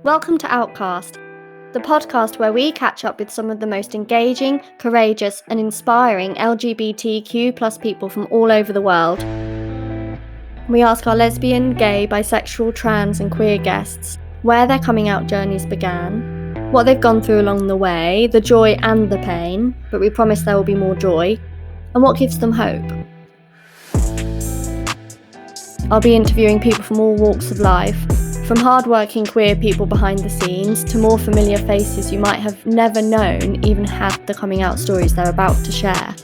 Welcome to Outcast, the podcast where we catch up with some of the most engaging, courageous, and inspiring LGBTQ+ people from all over the world. We ask our lesbian, gay, bisexual, trans, and queer guests where their coming out journeys began, what they've gone through along the way, the joy and the pain, but we promise there will be more joy, and what gives them hope. I'll be interviewing people from all walks of life, from hard-working queer people behind the scenes to more familiar faces you might have never known even had the coming out stories they're about to share.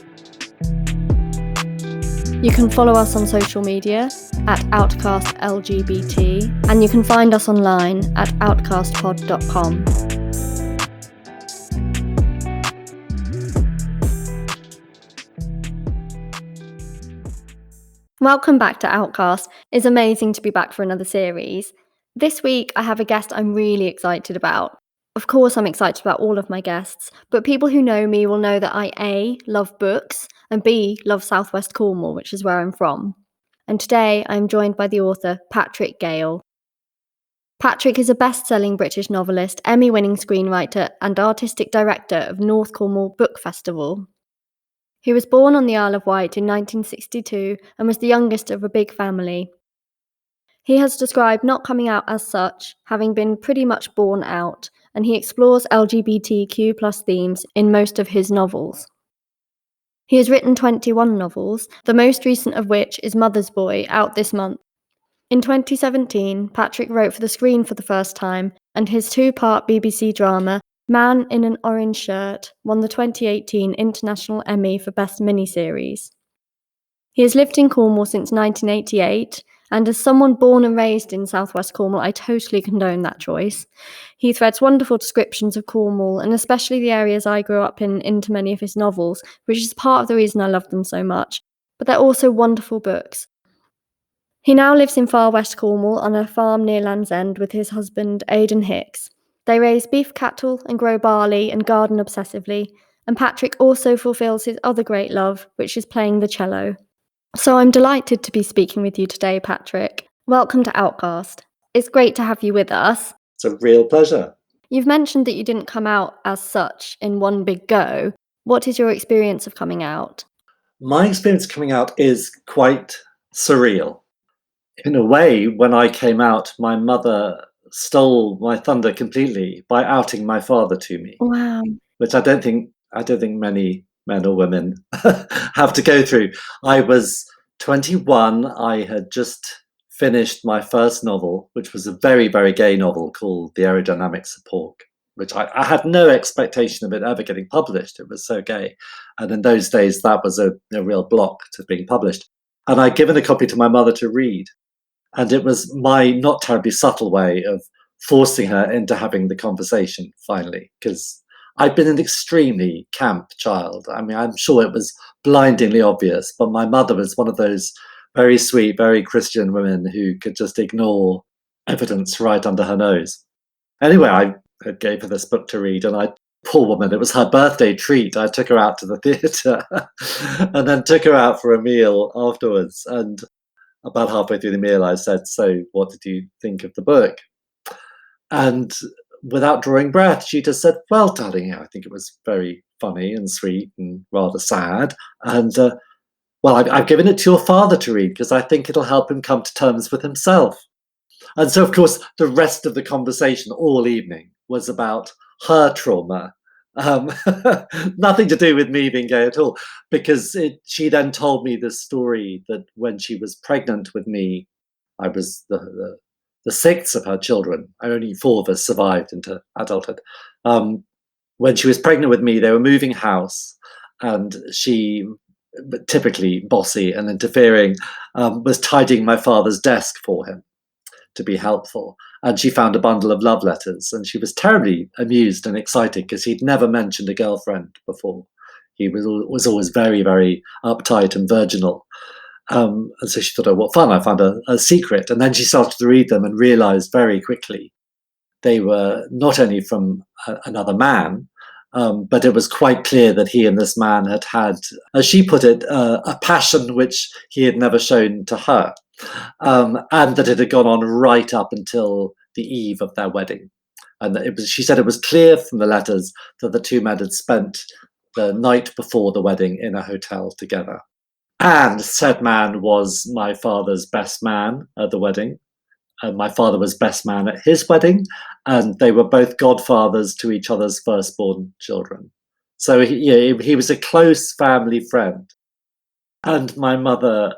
You can follow us on social media at OutcastLGBT, and you can find us online at outcastpod.com. Welcome back to Outcast. It's amazing to be back for another series. This week, I have a guest I'm really excited about. Of course, I'm excited about all of my guests, but people who know me will know that I A, love books, and B, love Southwest Cornwall, which is where I'm from. And today, I'm joined by the author, Patrick Gale. Patrick is a best-selling British novelist, Emmy-winning screenwriter, and artistic director of North Cornwall Book Festival. He was born on the Isle of Wight in 1962 and was the youngest of a big family. He has described not coming out as such, having been pretty much born out, and he explores LGBTQ+ themes in most of his novels. He has written 21 novels, the most recent of which is Mother's Boy, out this month. In 2017, Patrick wrote for the screen for the first time, and his two-part BBC drama, Man in an Orange Shirt, won the 2018 International Emmy for Best Miniseries. He has lived in Cornwall since 1988, and as someone born and raised in Southwest Cornwall, I totally condone that choice. He threads wonderful descriptions of Cornwall, and especially the areas I grew up in, into many of his novels, which is part of the reason I love them so much. But they're also wonderful books. He now lives in far west Cornwall on a farm near Land's End with his husband, Aidan Hicks. They raise beef cattle and grow barley and garden obsessively, and Patrick also fulfills his other great love, which is playing the cello. So I'm delighted to be speaking with you today, Patrick. Welcome to Outcast. It's great to have you with us. It's a real pleasure. You've mentioned that you didn't come out as such in one big go. What is your experience of coming out? My experience coming out is quite surreal. In a way, when I came out, my mother stole my thunder completely by outing my father to me. Wow. Which I don't think many men or women have to go through. I was 21. I had just finished my first novel, which was a very, very gay novel called The Aerodynamics of Pork, which I had no expectation of it ever getting published. It was so gay. And in those days, that was a real block to being published. And I'd given a copy to my mother to read. And it was my not terribly subtle way of forcing her into having the conversation finally, because I'd been an extremely camp child. I mean, I'm sure it was blindingly obvious, but my mother was one of those very sweet, very Christian women who could just ignore evidence right under her nose. Anyway, I gave her this book to read, and poor woman, it was her birthday treat. I took her out to the theatre and then took her out for a meal afterwards. And about halfway through the meal, I said, "So what did you think of the book?" And without drawing breath, she just said, "Well, darling, I think it was very funny and sweet and rather sad. And, well, I've given it to your father to read because I think it'll help him come to terms with himself." And so, of course, the rest of the conversation all evening was about her trauma. Nothing to do with me being gay at all, because she then told me this story that when she was pregnant with me, I was the sixth of her children. Only four of us survived into adulthood. When she was pregnant with me, they were moving house, and she, typically bossy and interfering, was tidying my father's desk for him to be helpful. And she found a bundle of love letters, and she was terribly amused and excited because he'd never mentioned a girlfriend before. He was always very, very uptight and virginal. And so she thought, "Oh, what fun, I found a secret." And then she started to read them and realized very quickly they were not only from another man, but it was quite clear that he and this man had, as she put it, a passion which he had never shown to her, and that it had gone on right up until the eve of their wedding. And she said it was clear from the letters that the two men had spent the night before the wedding in a hotel together. And said man was my father's best man at the wedding. And my father was best man at his wedding. And they were both godfathers to each other's firstborn children. So he was a close family friend. And my mother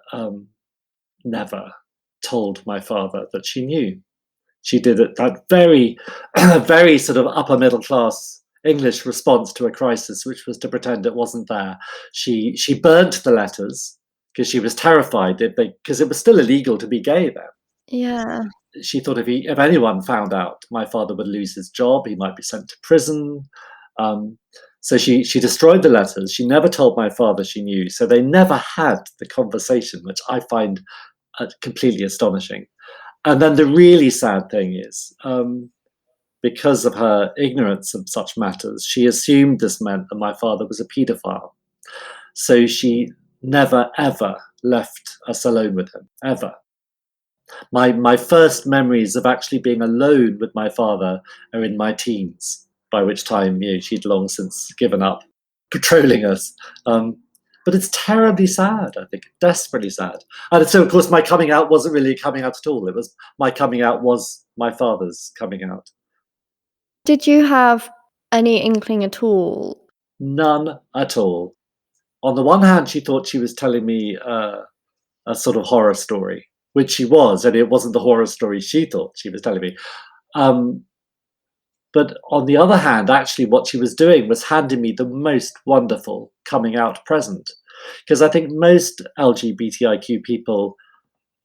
never told my father that she knew. She did it, that very, very sort of upper middle class English response to a crisis, which was to pretend it wasn't there. She burnt the letters because she was terrified because it was still illegal to be gay then. Yeah. She thought if anyone found out, my father would lose his job. He might be sent to prison. So she destroyed the letters. She never told my father she knew. So they never had the conversation, which I find completely astonishing. And then the really sad thing is, because of her ignorance of such matters, she assumed this meant that my father was a paedophile. So she never, ever left us alone with him, ever. My first memories of actually being alone with my father are in my teens, by which time she'd long since given up patrolling us. But it's terribly sad, I think, desperately sad. And so, of course, my coming out wasn't really a coming out at all. My coming out was my father's coming out. Did you have any inkling at all? None at all. On the one hand, she thought she was telling me a sort of horror story, which she was, and it wasn't the horror story she thought she was telling me. But on the other hand, actually, what she was doing was handing me the most wonderful coming out present. Because I think most LGBTIQ people,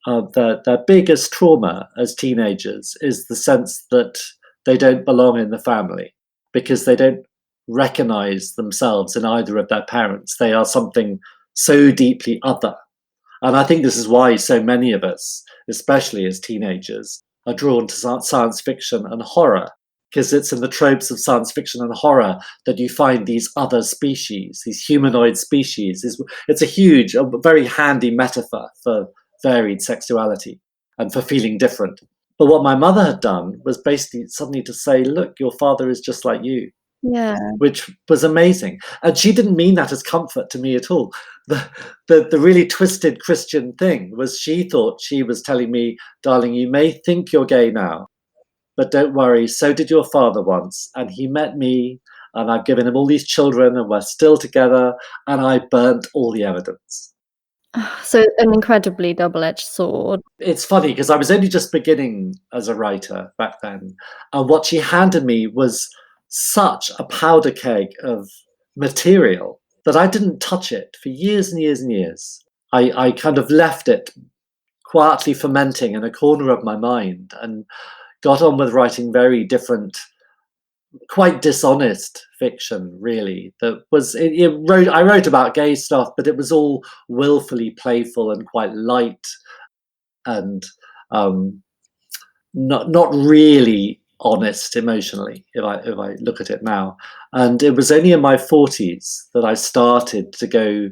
their biggest trauma as teenagers is the sense that they don't belong in the family because they don't recognize themselves in either of their parents. They are something so deeply other. And I think this is why so many of us, especially as teenagers, are drawn to science fiction and horror, because it's in the tropes of science fiction and horror that you find these other species, these humanoid species. It's a very handy metaphor for varied sexuality and for feeling different. But what my mother had done was basically suddenly to say, look, your father is just like you, Yeah. which was amazing. And she didn't mean that as comfort to me at all. The really twisted Christian thing was she thought she was telling me, darling, you may think you're gay now, but don't worry, so did your father once. And he met me, and I've given him all these children, and we're still together, and I burnt all the evidence. So an incredibly double-edged sword. It's funny because I was only just beginning as a writer back then, and what she handed me was such a powder keg of material that I didn't touch it for years and years and years. I kind of left it quietly fermenting in a corner of my mind and got on with writing very different, quite dishonest fiction, really. I wrote about gay stuff, but it was all willfully playful and quite light and not really honest emotionally, if I look at it now. And it was only in my 40s that I started to go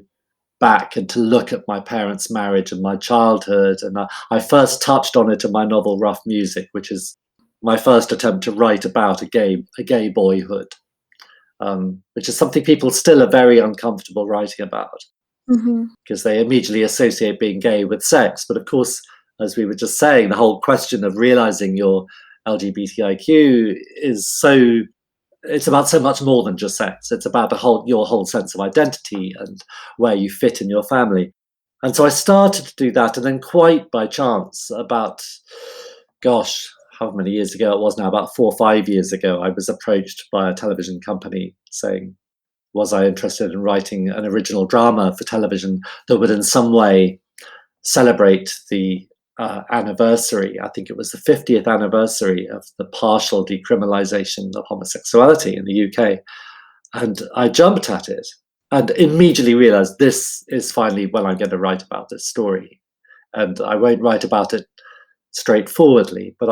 back and to look at my parents' marriage and my childhood. And I first touched on it in my novel Rough Music, which is my first attempt to write about a gay boyhood, which is something people still are very uncomfortable writing about because they immediately associate being gay with sex. But of course, as we were just saying, the whole question of realizing your LGBTIQ it's about so much more than just sex. It's about your whole sense of identity and where you fit in your family. And so I started to do that, and then quite by chance, about, gosh, how many years ago it was now, about 4 or 5 years ago, I was approached by a television company saying, was I interested in writing an original drama for television that would in some way celebrate the anniversary, I think it was the 50th anniversary of the partial decriminalisation of homosexuality in the UK. And I jumped at it and immediately realised this is finally when I'm going to write about this story. And I won't write about it straightforwardly, but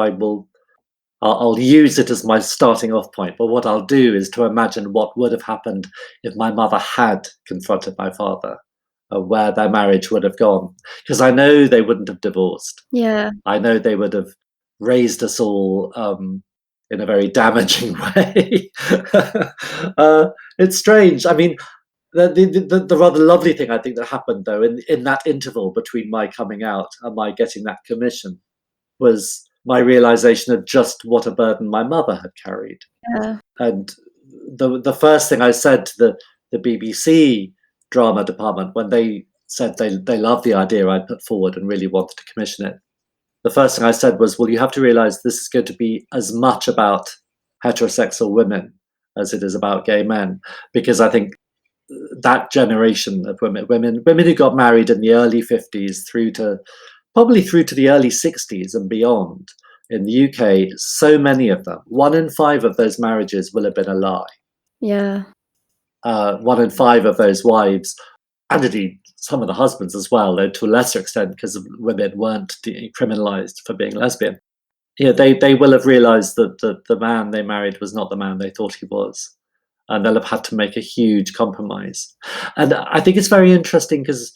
I'll use it as my starting off point. But what I'll do is to imagine what would have happened if my mother had confronted my father, where their marriage would have gone. Because I know they wouldn't have divorced. Yeah. I know they would have raised us all in a very damaging way. It's strange. I mean, the rather lovely thing I think that happened though in that interval between my coming out and my getting that commission was my realization of just what a burden my mother had carried. Yeah. And the first thing I said to the BBC drama department when they said they loved the idea I put forward and really wanted to commission it, the first thing I said was, well, you have to realize this is going to be as much about heterosexual women as it is about gay men, because I think that generation of women who got married in the early 50s through to probably through to the early 60s and beyond in the UK, so many of them, 1 in 5 of those marriages will have been a lie. Yeah. 1 in 5 of those wives, and indeed some of the husbands as well, though to a lesser extent because women weren't decriminalized for being lesbian. Yeah, they will have realized that the man they married was not the man they thought he was. And they'll have had to make a huge compromise. And I think it's very interesting because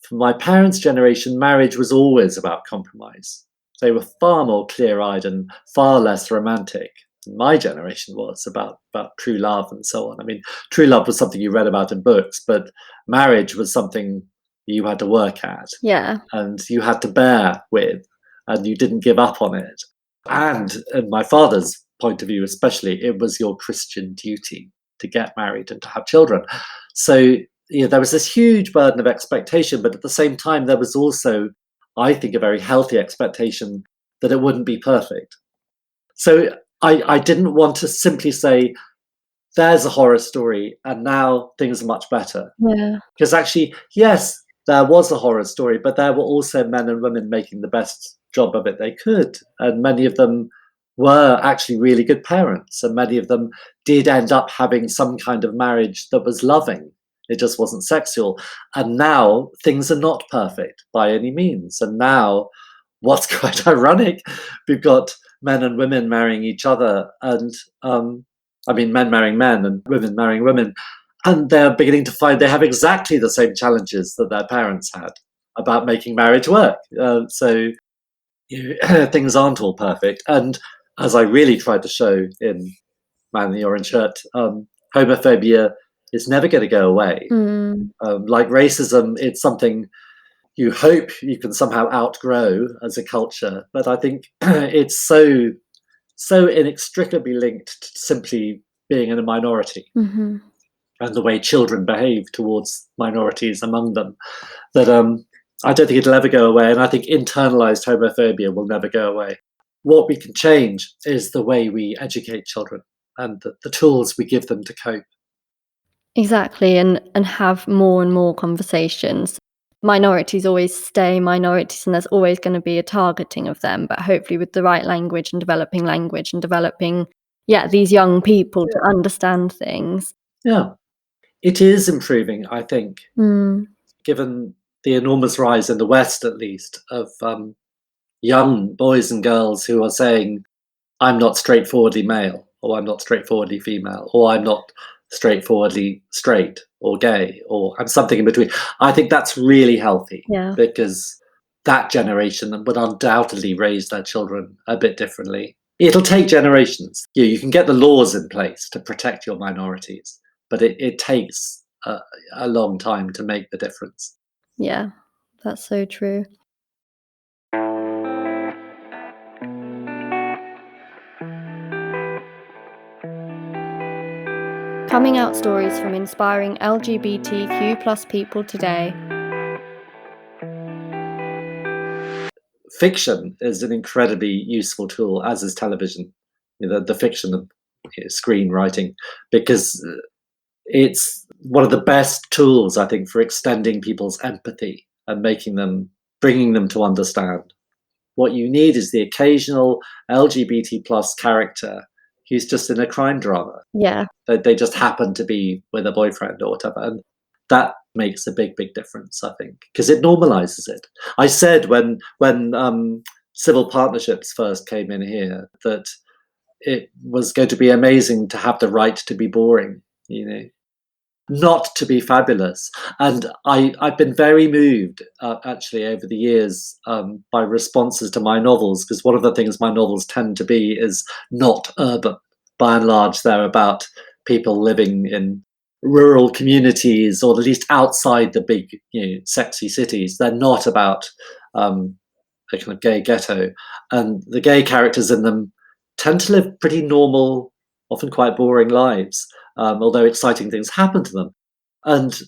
for my parents' generation, marriage was always about compromise. They were far more clear-eyed and far less romantic. My generation was about true love and so on. I mean, true love was something you read about in books, but marriage was something you had to work at Yeah. and you had to bear with, and you didn't give up on it. And in my father's point of view, especially, it was your Christian duty to get married and to have children. So there was this huge burden of expectation, but at the same time, there was also, I think, a very healthy expectation that it wouldn't be perfect. So I didn't want to simply say, there's a horror story and now things are much better. Yeah. Because actually, yes, there was a horror story, but there were also men and women making the best job of it they could. And many of them were actually really good parents. And many of them did end up having some kind of marriage that was loving. It just wasn't sexual. And now things are not perfect by any means. And now what's quite ironic, we've got men and women marrying each other. And I mean, men marrying men and women marrying women. And they're beginning to find they have exactly the same challenges that their parents had about making marriage work. So things aren't all perfect. And as I really tried to show in Man in the Orange Shirt, homophobia is never going to go away. Mm. Like racism, it's something you hope you can somehow outgrow as a culture. But I think it's so inextricably linked to simply being in a minority. Mm-hmm. And the way children behave towards minorities among them, that I don't think it'll ever go away. And I think internalized homophobia will never go away. What we can change is the way we educate children and the tools we give them to cope. Exactly, and have more and more conversations. Minorities always stay minorities, and there's always going to be a targeting of them, but hopefully with the right language and developing these young people to understand things. Yeah, it is improving, I think, Mm. given the enormous rise in the West, at least, of young boys and girls who are saying, I'm not straightforwardly male, or I'm not straightforwardly female, or I'm not straightforwardly straight or gay, or I'm something in between. I think that's really healthy Yeah. because that generation would undoubtedly raise their children a bit differently. It'll take generations. You can get the laws in place to protect your minorities, but it takes a long time to make the difference. Yeah, that's so true. Coming out stories from inspiring LGBTQ+ people today. Fiction is an incredibly useful tool, as is television. The fiction of screenwriting, because it's one of the best tools, I think, for extending people's empathy and bringing them to understand. What you need is the occasional LGBT plus character who's just in a crime drama. Yeah. They just happen to be with a boyfriend or whatever. And that makes a big, big difference, I think, because it normalizes it. I said when civil partnerships first came in here that it was going to be amazing to have the right to be boring, not to be fabulous. And I've been very moved, actually, over the years, by responses to my novels, because one of the things my novels tend to be is not urban. By and large, they're about people living in rural communities, or at least outside the big, sexy cities. They're not about um, a kind of gay ghetto, and the gay characters in them tend to live pretty normal, often quite boring lives, although exciting things happen to them. And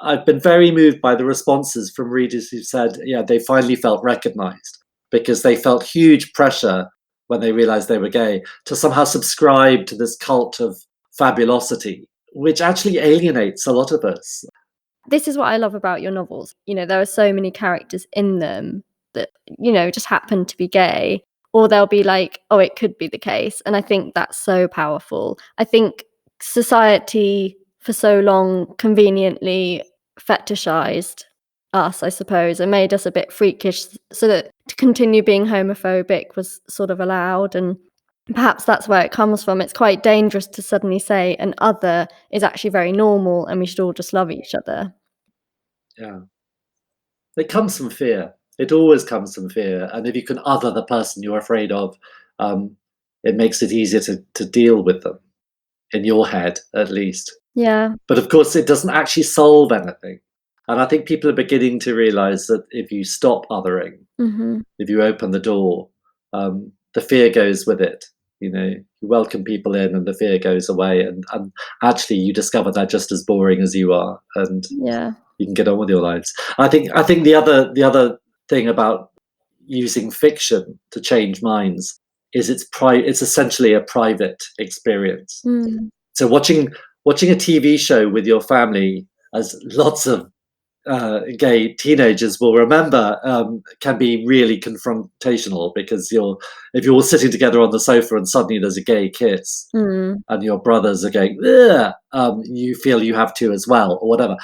I've been very moved by the responses from readers who said, yeah, they finally felt recognized, because they felt huge pressure when they realized they were gay to somehow subscribe to this cult of fabulosity, which actually alienates a lot of us. This is what I love about your novels. There are so many characters in them that, just happen to be gay, or they'll be like, oh, it could be the case. And I think that's so powerful. I think society for so long conveniently fetishized us, I suppose, and made us a bit freakish, so that to continue being homophobic was sort of allowed. And perhaps that's where it comes from. It's quite dangerous to suddenly say an other is actually very normal and we should all just love each other. Yeah. It comes from fear. It always comes from fear. And if you can other the person you're afraid of, um, it makes it easier to deal with them, in your head, at least. Yeah. But of course, it doesn't actually solve anything. And I think people are beginning to realize that if you stop othering, Mhm. if you open the door, the fear goes with it. You welcome people in and the fear goes away. And actually, you discover they're just as boring as you are. And Yeah. you can get on with your lives. I think the other thing about using fiction to change minds is it's essentially a private experience. Mm. So watching a TV show with your family, as lots of gay teenagers will remember, can be really confrontational, because if you're all sitting together on the sofa and suddenly there's a gay kiss Mm. and your brothers are going, ugh, you feel you have to as well, or whatever.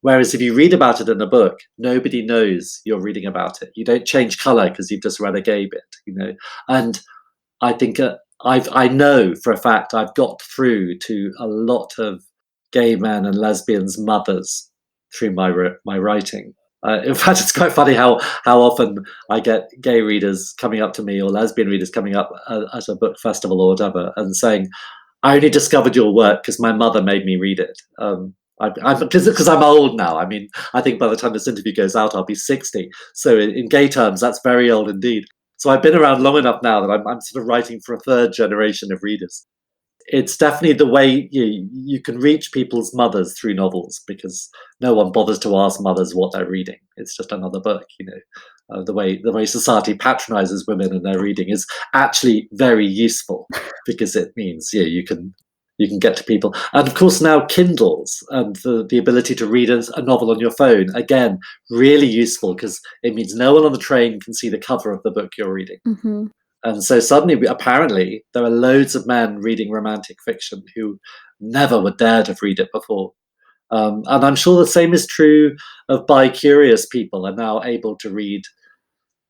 Whereas if you read about it in a book, nobody knows you're reading about it. You don't change color because you've just read a gay bit. And I think I know for a fact I've got through to a lot of gay men and lesbians' mothers through my writing. In fact, it's quite funny how often I get gay readers coming up to me, or lesbian readers coming up at a book festival or whatever, and saying, I only discovered your work because my mother made me read it. Because I'm old now. I mean, I think by the time this interview goes out, I'll be 60. So in gay terms, that's very old indeed. So I've been around long enough now that I'm sort of writing for a third generation of readers. It's definitely the way you can reach people's mothers through novels, because no one bothers to ask mothers what they're reading. It's just another book. The way society patronizes women and their reading is actually very useful, because it means you can get to people. And of course, now Kindles and the ability to read a novel on your phone, again, really useful, because it means no one on the train can see the cover of the book you're reading. Mhm. And so suddenly, apparently, there are loads of men reading romantic fiction who never would dare to read it before. And I'm sure the same is true of bi-curious people are now able to read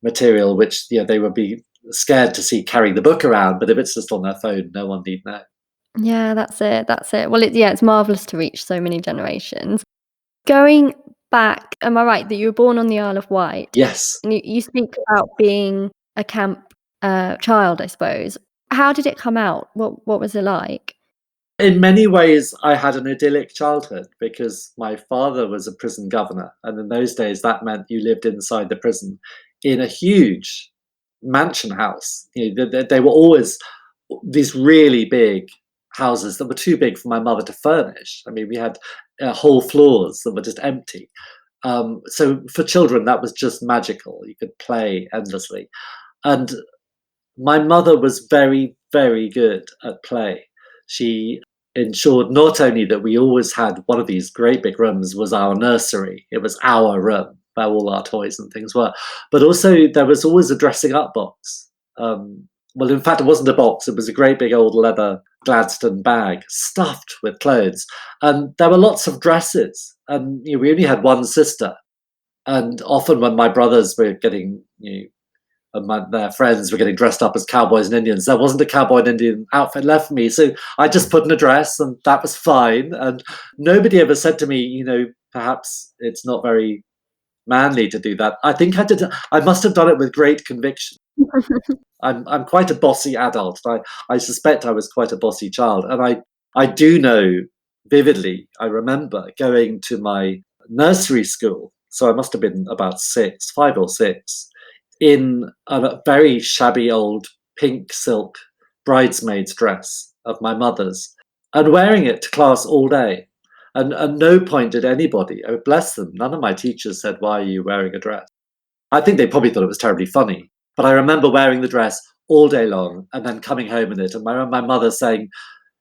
material which they would be scared to see carrying the book around. But if it's just on their phone, no one need know. Yeah, that's it, that's it. Well, it's marvellous to reach so many generations. Going back, am I right that you were born on the Isle of Wight? Yes. And you speak about being a camp, child, I suppose. How did it come out? What was it like? In many ways, I had an idyllic childhood, because my father was a prison governor. And in those days, that meant you lived inside the prison in a huge mansion house. They were always these really big houses that were too big for my mother to furnish. I mean, we had whole floors that were just empty. So for children, that was just magical. You could play endlessly. And my mother was very, very good at play. She ensured not only that we always had one of these great big rooms was our nursery, it was our room where all our toys and things were, but also there was always a dressing up box. Well, in fact, it wasn't a box, it was a great big old leather Gladstone bag stuffed with clothes. And there were lots of dresses. And we only had one sister. And often when my brothers were getting and their friends were getting dressed up as cowboys and Indians. There wasn't a cowboy and Indian outfit left for me, so I just put on a dress, and that was fine. And nobody ever said to me, perhaps it's not very manly to do that. I think I did. I must have done it with great conviction. I'm quite a bossy adult. I suspect I was quite a bossy child, and I do know vividly. I remember going to my nursery school, so I must have been about 5 or 6, in a very shabby old pink silk bridesmaid's dress of my mother's, and wearing it to class all day. And at no point did anybody, oh bless them, none of my teachers said, "Why are you wearing a dress?" I think they probably thought it was terribly funny. But I remember wearing the dress all day long and then coming home in it. And my mother saying,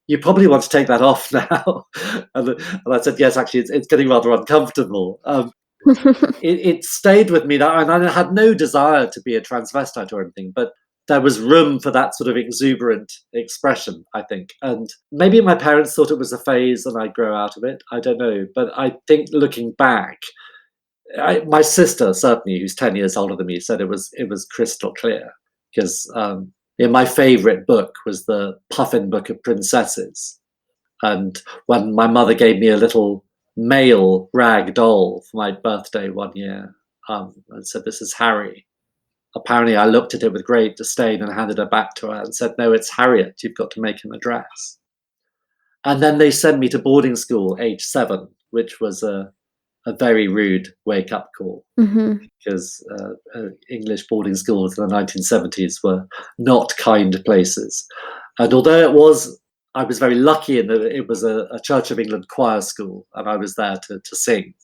"You probably want to take that off now." and I said, "Yes, actually, it's getting rather uncomfortable." It stayed with me, and I had no desire to be a transvestite or anything, but there was room for that sort of exuberant expression, I think. And maybe my parents thought it was a phase and I'd grow out of it. I don't know. But I think looking back, my sister, certainly, who's 10 years older than me, said it was crystal clear, because my favorite book was the Puffin Book of Princesses. And when my mother gave me a little male rag doll for my birthday one year, and said, "This is Harry," apparently I looked at it with great disdain and handed it back to her and said, "No, it's Harriet. You've got to make him a dress." And then they sent me to boarding school, age 7, which was a very rude wake-up call, because English boarding schools in the 1970s were not kind places. And although I was very lucky in that it was a Church of England choir school, and I was there to sing,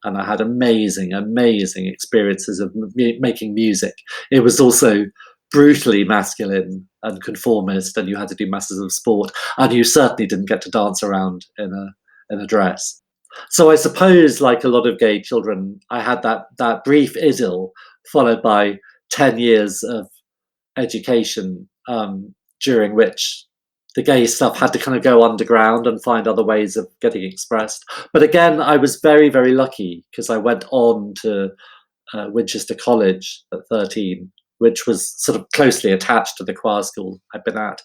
and I had amazing, amazing experiences of making music. It was also brutally masculine and conformist, and you had to do masses of sport, and you certainly didn't get to dance around in a dress. So I suppose, like a lot of gay children, I had that brief idyll followed by 10 years of education, during which the gay stuff had to kind of go underground and find other ways of getting expressed. But again, I was very, very lucky, because I went on to Winchester College at 13, which was sort of closely attached to the choir school I'd been at.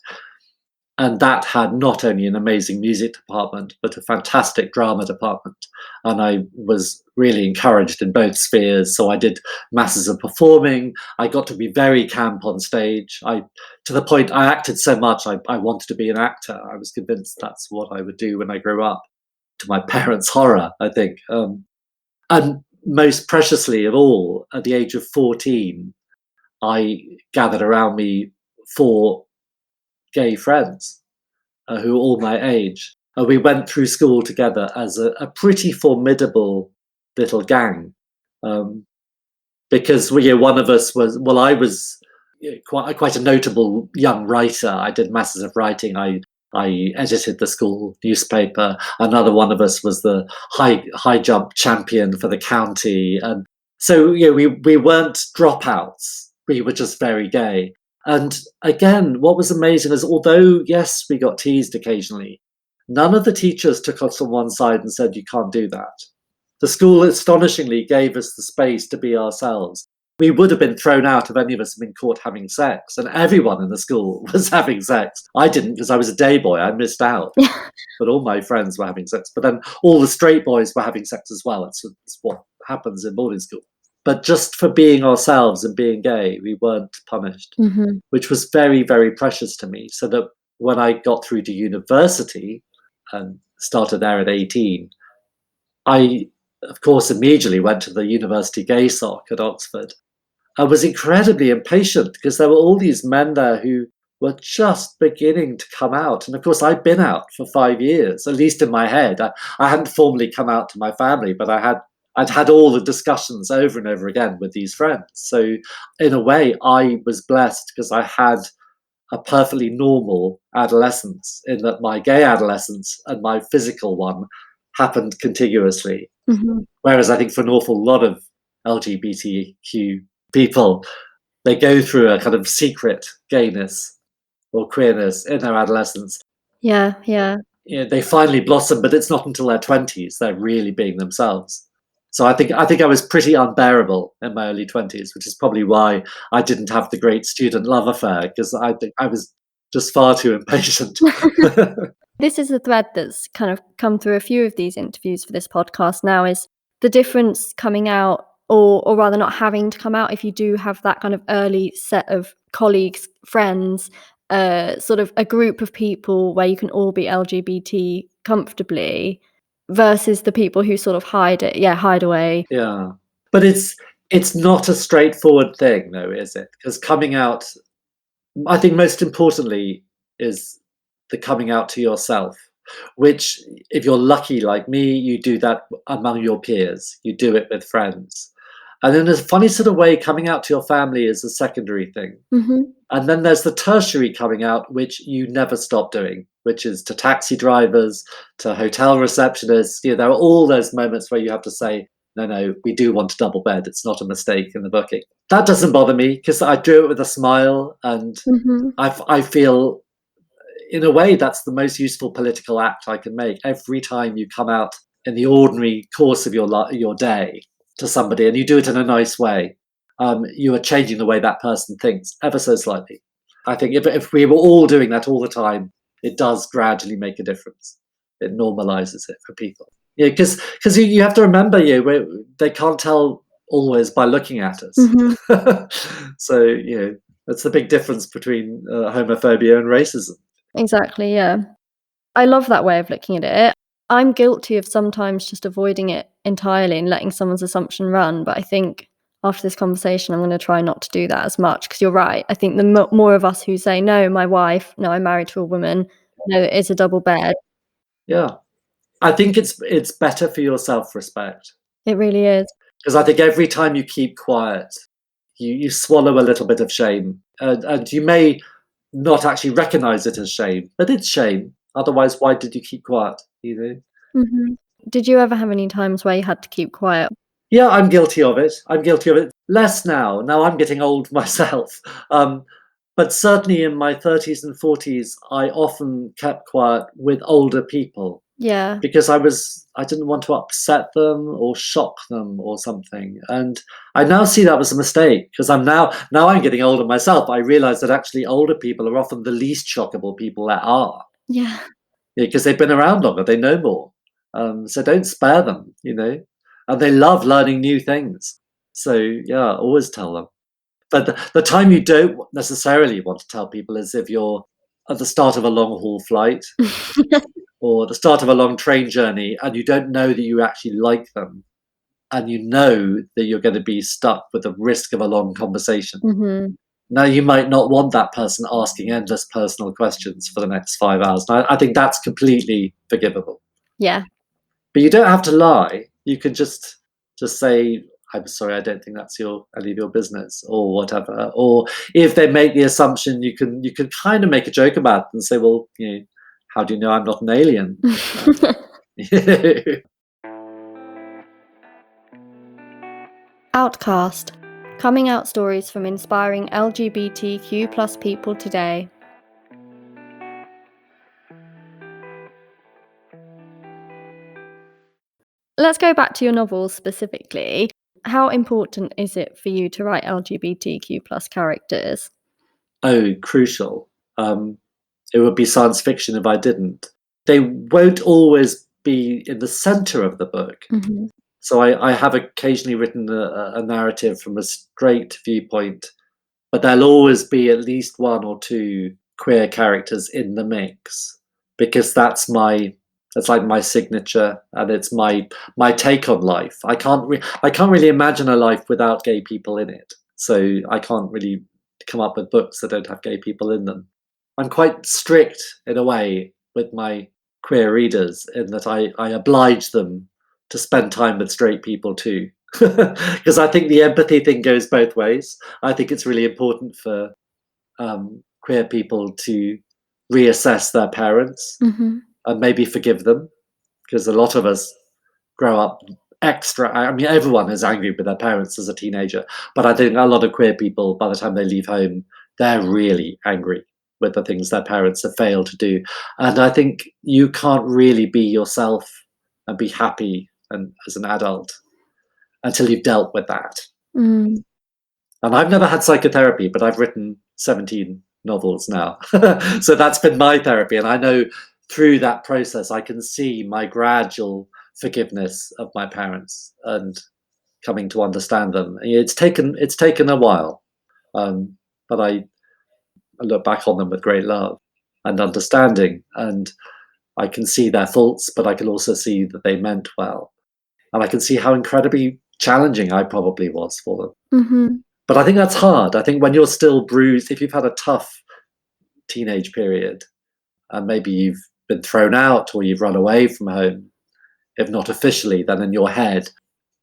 And that had not only an amazing music department, but a fantastic drama department. And I was really encouraged in both spheres. So I did masses of performing. I got to be very camp on stage. To the point I acted so much, I wanted to be an actor. I was convinced that's what I would do when I grew up, to my parents' horror, I think. And most preciously of all, at the age of 14, I gathered around me 4 gay friends, who were all my age. We went through school together as a pretty formidable little gang, because one of us was, well, I was quite a notable young writer. I did masses of writing. I edited the school newspaper. Another one of us was the high jump champion for the county, and so we weren't dropouts. We were just very gay. And again, what was amazing is, although, yes, we got teased occasionally, none of the teachers took us on one side and said, "You can't do that." The school astonishingly gave us the space to be ourselves. We would have been thrown out if any of us had been caught having sex, and everyone in the school was having sex. I didn't, because I was a day boy. I missed out. But all my friends were having sex. But then all the straight boys were having sex as well. It's what happens in boarding school. But just for being ourselves and being gay, we weren't punished, which was very, very precious to me. So that when I got through to university and started there at 18, I, of course, immediately went to the University Gay Soc at Oxford. I was incredibly impatient, because there were all these men there who were just beginning to come out. And of course, I'd been out for 5 years, at least in my head. I hadn't formally come out to my family, but I'd had all the discussions over and over again with these friends. So in a way, I was blessed, because I had a perfectly normal adolescence, in that my gay adolescence and my physical one happened contiguously. Whereas I think for an awful lot of LGBTQ people, they go through a kind of secret gayness or queerness in their adolescence. Yeah. They finally blossom, but it's not until their 20s they're really being themselves. So I think I was pretty unbearable in my early 20s, which is probably why I didn't have the great student love affair, because I think I was just far too impatient. This is a thread that's kind of come through a few of these interviews for this podcast now, is the difference coming out, or rather not having to come out if you do have that kind of early set of colleagues, friends, sort of a group of people where you can all be LGBT comfortably, versus the people who sort of hide away. Yeah. But it's not a straightforward thing though, is it? Because coming out, I think most importantly, is the coming out to yourself, which, if you're lucky like me, you do that among your peers. You do it with friends. And in a funny sort of way, coming out to your family is a secondary thing. Mhm. And then there's the tertiary coming out, which you never stop doing, which is to taxi drivers, to hotel receptionists. You know, there are all those moments where you have to say, no, no, we do want a double bed. It's not a mistake in the booking. That doesn't bother me because I do it with a smile, and Mhm. I feel, in a way, that's the most useful political act I can make. Every time you come out in the ordinary course of your day to somebody, and you do it in a nice way, you are changing the way that person thinks ever so slightly. I think if we were all doing that all the time, it does gradually make a difference. It normalizes it for people. Yeah, because you have to remember, they can't tell always by looking at us. Mhm. So that's the big difference between homophobia and racism. Exactly, yeah. I love that way of looking at it. I'm guilty of sometimes just avoiding it entirely and letting someone's assumption run, but I think after this conversation, I'm gonna try not to do that as much, because 'cause you're right. I think the more of us who say, "No, my wife. No, I'm married to a woman. No, it is a double bed." Yeah, I think it's better for your self-respect, It really is. because I think every time you keep quiet, you swallow a little bit of shame, and you may not actually recognize it as shame, but it's shame. Otherwise, why did you keep quiet? Mhm. Did you ever have any times where you had to keep quiet? Yeah, I'm guilty of it. I'm guilty of it. Less now. Now I'm getting old myself. Um, but certainly in my 30s and 40s, I often kept quiet with older people, Yeah. because I didn't want to upset them or shock them or something. And I now see that was a mistake, because now I'm getting older myself. I realize that actually older people are often the least shockable people there are, Yeah. because they've been around longer, they know more. So don't spare them. And they love learning new things. So yeah, always tell them. But the time you don't necessarily want to tell people is if you're at the start of a long haul flight, or the start of a long train journey, and you don't know that you actually like them, and you know that you're going to be stuck with the risk of a long conversation. Mhm. Now, you might not want that person asking endless personal questions for the next 5 hours. And I think that's completely forgivable. Yeah. But you don't have to lie. You can just say, "I'm sorry, I don't think that's any of your business," or whatever. Or if they make the assumption, you can kind of make a joke about it and say, "Well, how do you know I'm not an alien?" Um, Outcast. Coming out stories from inspiring LGBTQ+ people today. Let's go back to your novels specifically. How important is it for you to write LGBTQ+ characters? Oh, crucial. Um, it would be science fiction if I didn't. They won't always be in the center of the book. Mhm. So I have occasionally written a narrative from a straight viewpoint, but there'll always be at least one or two queer characters in the mix, because that's like my signature, and it's my take on life. I can't really imagine a life without gay people in it. So I can't really come up with books that don't have gay people in them. I'm quite strict in a way with my queer readers, in that I oblige them to spend time with straight people too. Because I think the empathy thing goes both ways. I think it's really important for queer people to reassess their parents Mhm. and maybe forgive them, because a lot of us grow up extra. I mean, everyone is angry with their parents as a teenager, but I think a lot of queer people, by the time they leave home, they're really angry with the things their parents have failed to do. And I think you can't really be yourself and be happy and as an adult until you've dealt with that. Mm. And I've never had psychotherapy, but I've written 17 novels now. So that's been my therapy. And I know through that process, I can see my gradual forgiveness of my parents and coming to understand them. It's taken a while, um, but I look back on them with great love and understanding, and I can see their faults, but I can also see that they meant well, and I can see how incredibly challenging I probably was for them. Mhm. But I think that's hard. I think when you're still bruised, if you've had a tough teenage period, and maybe you've been thrown out or you've run away from home, if not officially, then in your head,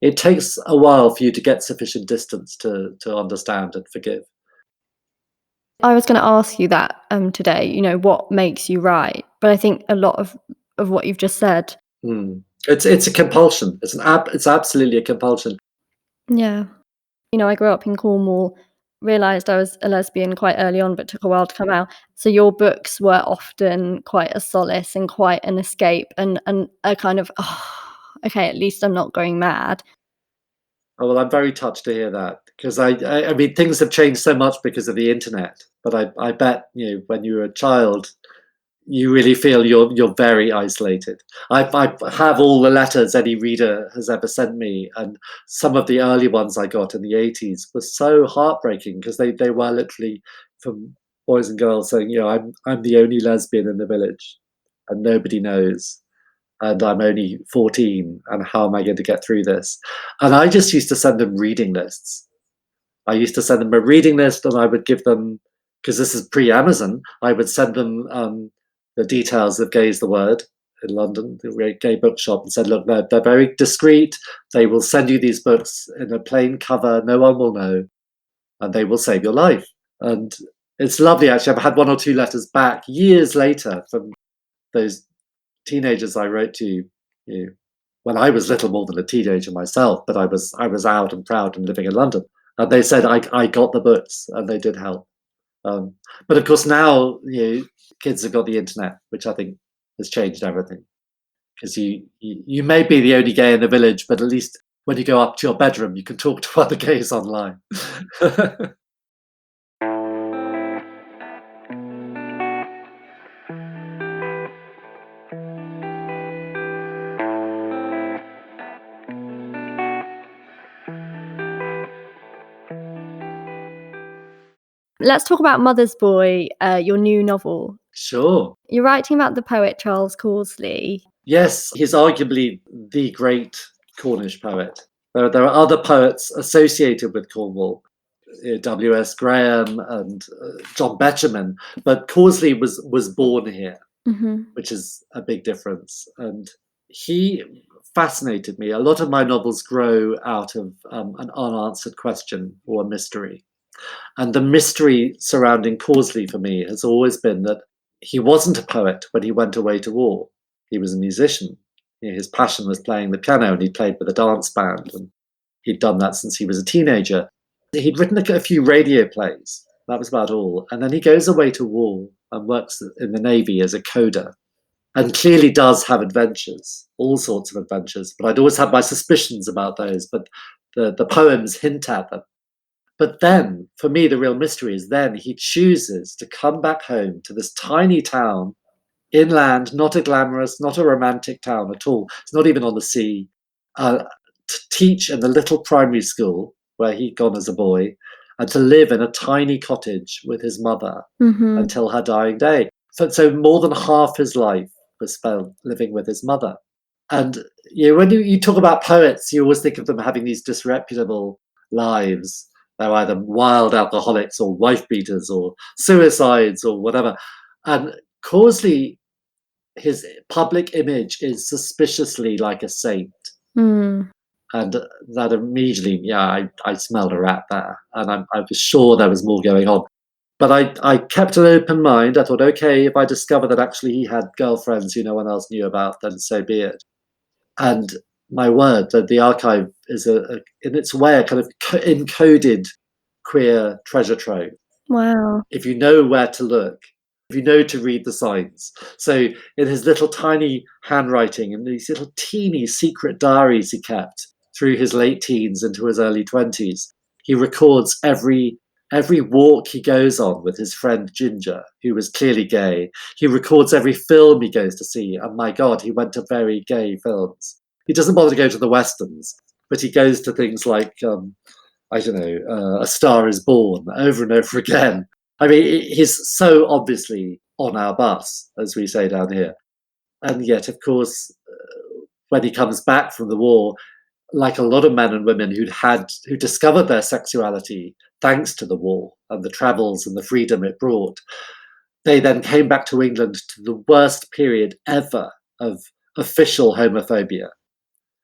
it takes a while for you to get sufficient distance to understand and forgive. I was gonna ask you that, today, what makes you write? But I think a lot of what you've just said. Mm. It's a compulsion. It's absolutely a compulsion. Yeah. I grew up in Cornwall, realised I was a lesbian quite early on, but took a while to come out. So your books were often quite a solace and quite an escape and a kind of, "Oh, okay, at least I'm not going mad." Oh, well, I'm very touched to hear that because I mean, things have changed so much because of the internet. But I bet when you were a child, you really feel you're very isolated. I have all the letters any reader has ever sent me, and some of the early ones I got in the '80s were so heartbreaking because they were literally from boys and girls saying, I'm the only lesbian in the village, and nobody knows, and I'm only 14, and how am I going to get through this? And I just used to send them reading lists. I used to send them a reading list, and I would give them, because this is pre-Amazon, I would send them the details of Gay's the Word in London, the great gay bookshop, and said, look, they're very discreet. They will send you these books in a plain cover. No one will know, and they will save your life. And it's lovely, actually. I've had one or two letters back years later from those teenagers I wrote to, when I was little more than a teenager myself, but I was out and proud and living in London. And they said I got the books and they did help. Um, but of course now kids have got the internet, which I think has changed everything. Because you may be the only gay in the village, but at least when you go up to your bedroom, you can talk to other gays online. Let's talk about Mother's Boy, your new novel. Sure. You're writing about the poet Charles Causley. Yes, he's arguably the great Cornish poet. There are other poets associated with Cornwall, W.S. Graham and John Betjeman, but Causley was born here, Mhm. which is a big difference. And he fascinated me. A lot of my novels grow out of an unanswered question or a mystery. And the mystery surrounding Causley for me has always been that he wasn't a poet when he went away to war. He was a musician. His passion was playing the piano, and he played with a dance band, and he'd done that since he was a teenager. He'd written a few radio plays. That was about all. And then he goes away to war and works in the Navy as a coder, and clearly does have adventures, all sorts of adventures. But I'd always had my suspicions about those, but the poems hint at them. But then, for me, the real mystery is then he chooses to come back home to this tiny town, inland, not a glamorous, not a romantic town at all. It's not even on the sea. To teach in the little primary school where he'd gone as a boy, and to live in a tiny cottage with his mother Mhm. until her dying day. So more than half his life was spent living with his mother. And when you talk about poets, you always think of them having these disreputable lives. They're either wild alcoholics or wife beaters or suicides or whatever. And Causley, his public image is suspiciously like a saint. Mm. And that immediately, I smelled a rat there. And I was sure there was more going on. But I kept an open mind. I thought, okay, if I discover that actually he had girlfriends who no one else knew about, then so be it. And my word, that the archive is in its way, a kind of encoded queer treasure trove. Wow. If you know where to look, if you know to read the signs. So in his little tiny handwriting and these little teeny secret diaries he kept, through his late teens into his early 20s. He records every walk he goes on with his friend Ginger, who was clearly gay. He records every film he goes to see, and my God, he went to very gay films. He doesn't bother to go to the westerns, but he goes to things like I don't know, A Star Is Born over and over again. I mean, he's so obviously on our bus, as we say down here. And yet, of course, when he comes back from the war, like a lot of men and women who discovered their sexuality thanks to the war and the travels and the freedom it brought, they then came back to England to the worst period ever of official homophobia.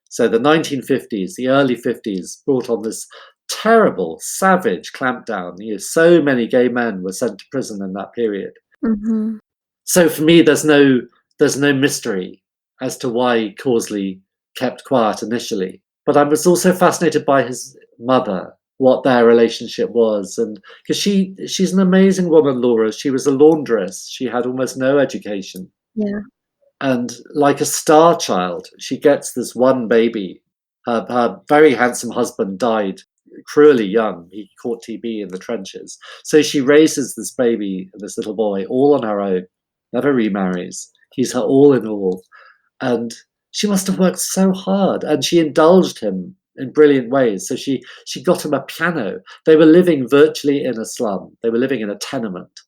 So the 1950s, the early 50s, brought on this terrible, savage clampdown. So many gay men were sent to prison in that period. Mhm. So for me, there's no mystery as to why Causley kept quiet initially. But I was also fascinated by his mother, what their relationship was, and because she's an amazing woman, Laura. She was a laundress. She had almost no education, Yeah. and like a star child, she gets this one baby. Her very handsome husband died cruelly young. He caught TB in the trenches. So she raises this baby, this little boy, all on her own, never remarries. He's her all in all. And she must have worked so hard, and she indulged him in brilliant ways. So she got him a piano. They were living virtually in a slum. They were living in a tenement,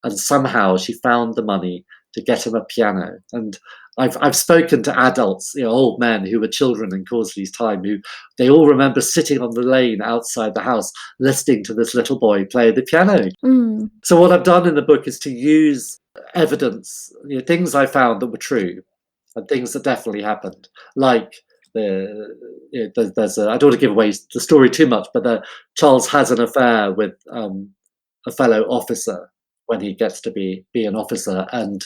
and somehow she found the money to get him a piano. And I've spoken to adults, old men who were children in Causley's time, who they all remember sitting on the lane outside the house listening to this little boy play the piano. Mm. So what I've done in the book is to use evidence, things I found that were true and things that definitely happened, like there's I don't want to give away the story too much, but Charles has an affair with a fellow officer when he gets to be an officer, and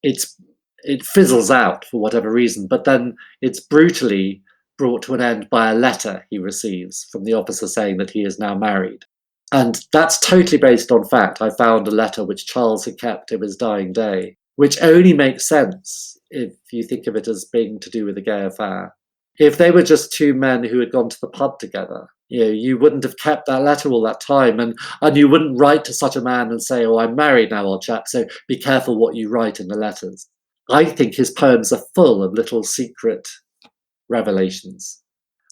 it fizzles out for whatever reason, but then it's brutally brought to an end by a letter he receives from the officer saying that he is now married. And that's totally based on fact. I found a letter which Charles had kept in his dying day, which only makes sense if you think of it as being to do with a gay affair. If they were just two men who had gone to the pub together, you wouldn't have kept that letter all that time, and you wouldn't write to such a man and say, "Oh, I'm married now, old chap, so be careful what you write in the letters." I think his poems are full of little secret revelations.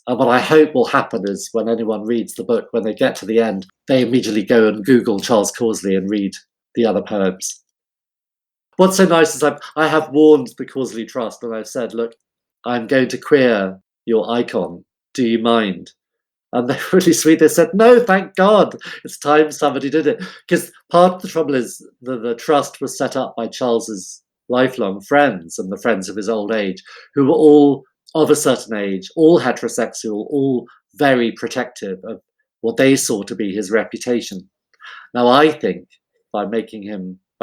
And what I hope will happen is when anyone reads the book, when they get to the end, they immediately go and Google Charles Causley and read the other poems. What's so nice is I have warned the Causley Trust, and I've said, look, I'm going to queer your icon. Do you mind? And they're really sweet. They said, no, thank God. It's time somebody did it. Because part of the trouble is the trust was set up by Charles's lifelong friends and the friends of his old age, who were all of a certain age, all heterosexual, all very protective of what they saw to be his reputation. Now, I think by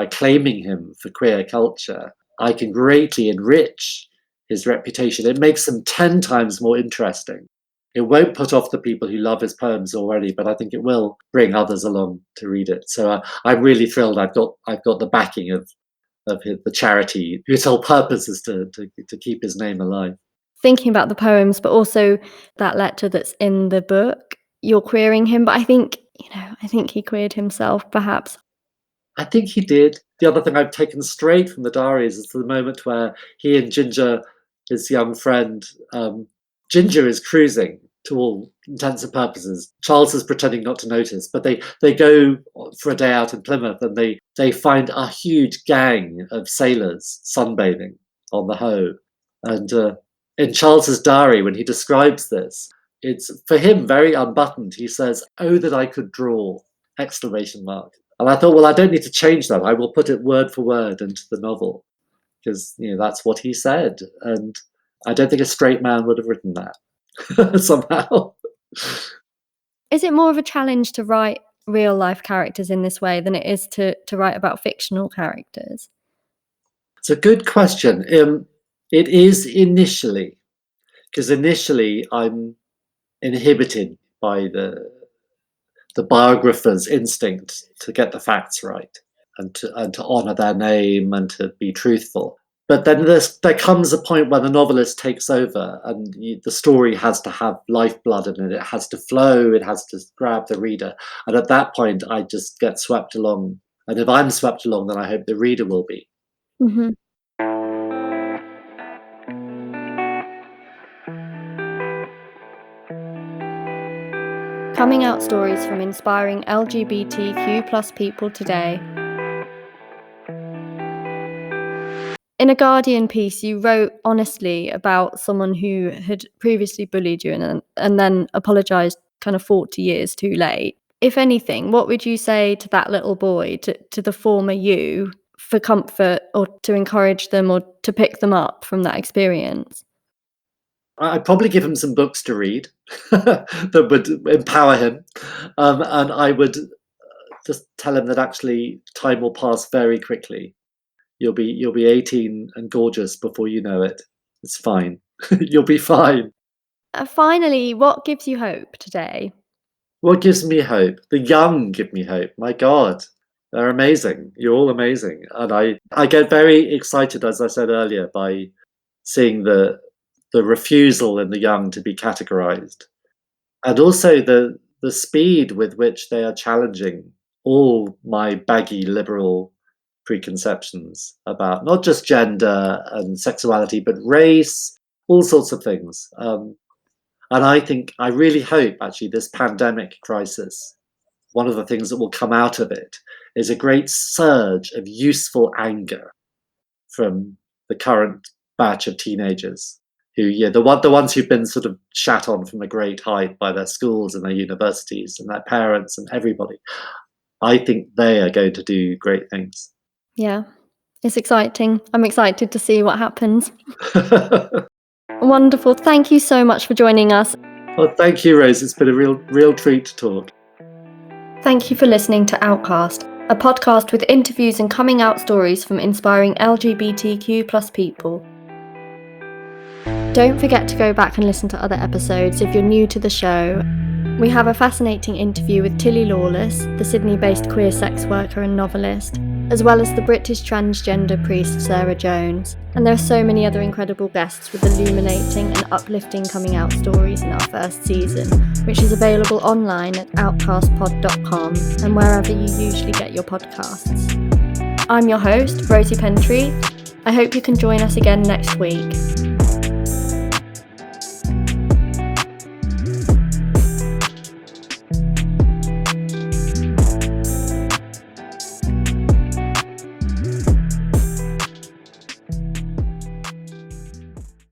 claiming him for queer culture, I can greatly enrich his reputation. It makes him 10 times more interesting. It won't put off the people who love his poems already, but I think it will bring others along to read it. So I'm really thrilled. I've got the backing of the charity whose whole purpose is to keep his name alive. Thinking about the poems, but also that letter that's in the book, you're queering him, but I think he queered himself, perhaps. I think he did. The other thing I've taken straight from the diaries is the moment where he and Ginger, his young friend, Ginger is cruising to all intents and purposes. Charles is pretending not to notice, but they go for a day out in Plymouth, and they find a huge gang of sailors sunbathing on the Hoe. And in Charles's diary, when he describes this, it's for him very unbuttoned. He says, "Oh, that I could draw!" Exclamation mark. And I thought, well, I don't need to change that. I will put it word for word into the novel because that's what he said, and I don't think a straight man would have written that somehow. Is it more of a challenge to write real life characters in this way than it is to write about fictional characters? It's a good question. It is initially, because initially I'm inhibited by the biographer's instinct to get the facts right and to honor their name and to be truthful. But then there comes a point where the novelist takes over, and the story has to have lifeblood in it. It has to flow. It has to grab the reader. And at that point, I just get swept along. And if I'm swept along, then I hope the reader will be. Mhm. Coming out stories from inspiring LGBTQ+ people today. In a Guardian piece, you wrote honestly about someone who had previously bullied you and then apologised kind of 40 years too late. If anything, what would you say to that little boy, to the former you, for comfort or to encourage them or to pick them up from that experience? I'd probably give him some books to read that would empower him, and I would just tell him that actually time will pass very quickly. You'll be 18 and gorgeous before you know it. It's fine. You'll be fine. Finally, what gives you hope today? What gives me hope? The young give me hope. My God, they're amazing. You're all amazing, and I get very excited, as I said earlier, by seeing the refusal in the young to be categorized, and also the speed with which they are challenging all my baggy liberal preconceptions about not just gender and sexuality, but race, all sorts of things. And I really hope actually this pandemic crisis, one of the things that will come out of it is a great surge of useful anger from the current batch of teenagers who, yeah, the ones who've been sort of shat on from a great height by their schools and their universities and their parents and everybody. I think they are going to do great things. Yeah, it's exciting. I'm excited to see what happens. Wonderful. Thank you so much for joining us. Well, thank you, Rose. It's been a real treat to talk. Thank you for listening to Outcast, a podcast with interviews and coming out stories from inspiring LGBTQ+ people. Don't forget to go back and listen to other episodes if you're new to the show. We have a fascinating interview with Tilly Lawless, the Sydney-based queer sex worker and novelist, as well as the British transgender priest Sarah Jones. And there are so many other incredible guests with illuminating and uplifting coming out stories in our first season, which is available online at outcastpod.com and wherever you usually get your podcasts. I'm your host, Rosie Pentreath. I hope you can join us again next week.